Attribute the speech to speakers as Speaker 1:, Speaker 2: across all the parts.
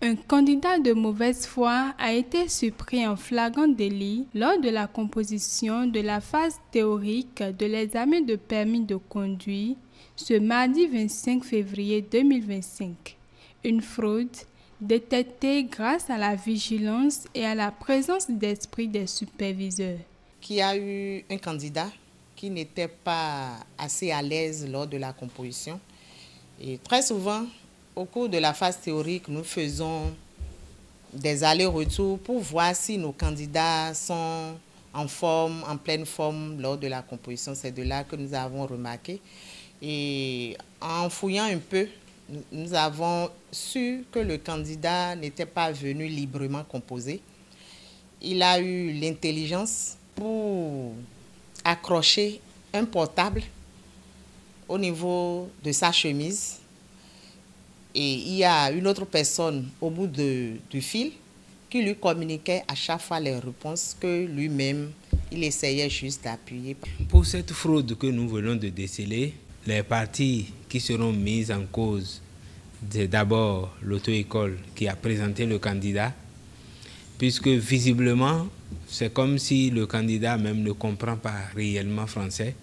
Speaker 1: Un candidat de mauvaise foi a été surpris en flagrant délit lors de la composition de la phase théorique de l'examen de permis de conduire ce mardi 25 février 2025. Une fraude détectée grâce à la vigilance et à la présence d'esprit des superviseurs.
Speaker 2: Qu'il y a eu un candidat qui n'était pas assez à l'aise lors de la composition. Et très souvent, au cours de la phase théorique, nous faisons des allers-retours pour voir si nos candidats sont en forme, en pleine forme lors de la composition. C'est de là que nous avons remarqué. Et en fouillant un peu, nous avons su que le candidat n'était pas venu librement composer. Il a eu l'intelligence pour accrocher un portable au niveau de sa chemise. Et il y a une autre personne au bout du fil qui lui communiquait à chaque fois les réponses que lui-même, il essayait juste d'appuyer.
Speaker 3: Pour cette fraude que nous venons de déceler, les parties qui seront mises en cause, c'est d'abord l'auto-école qui a présenté le candidat, puisque visiblement, c'est comme si le candidat même ne comprend pas réellement français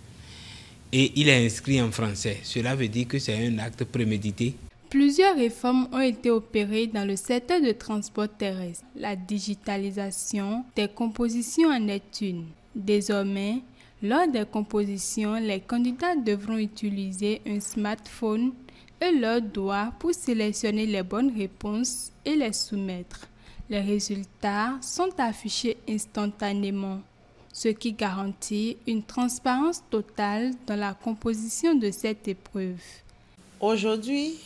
Speaker 3: et il est inscrit en français. Cela veut dire que c'est un acte prémédité.
Speaker 1: Plusieurs réformes ont été opérées dans le secteur de transport terrestre. La digitalisation des compositions en est une. Désormais, lors des compositions, les candidats devront utiliser un smartphone et leurs doigts pour sélectionner les bonnes réponses et les soumettre. Les résultats sont affichés instantanément, ce qui garantit une transparence totale dans la composition de cette épreuve.
Speaker 2: Aujourd'hui,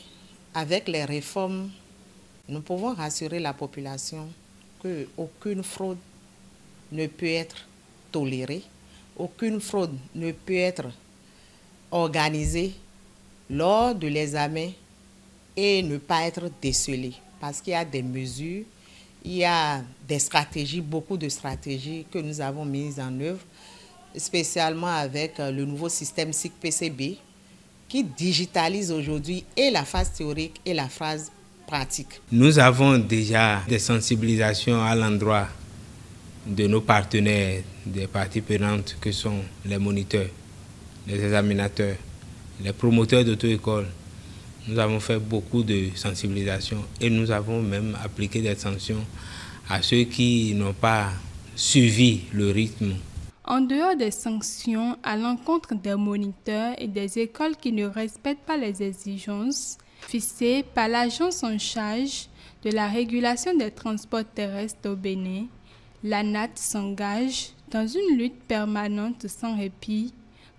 Speaker 2: avec les réformes, nous pouvons rassurer la population qu'aucune fraude ne peut être tolérée, aucune fraude ne peut être organisée lors de l'examen et ne pas être décelée. Parce qu'il y a des mesures, il y a des stratégies, beaucoup de stratégies que nous avons mises en œuvre, spécialement avec le nouveau système SIC-PCB, qui digitalise aujourd'hui et la phase théorique et la phase pratique.
Speaker 3: Nous avons déjà des sensibilisations à l'endroit de nos partenaires, des parties prenantes que sont les moniteurs, les examinateurs, les promoteurs d'auto-école. Nous avons fait beaucoup de sensibilisation et nous avons même appliqué des sanctions à ceux qui n'ont pas suivi le rythme.
Speaker 1: En dehors des sanctions à l'encontre des moniteurs et des écoles qui ne respectent pas les exigences fixées par l'agence en charge de la régulation des transports terrestres au Bénin, l'ANAT s'engage dans une lutte permanente sans répit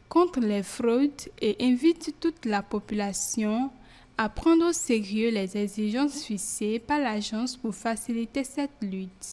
Speaker 1: contre les fraudes et invite toute la population à prendre au sérieux les exigences fixées par l'agence pour faciliter cette lutte.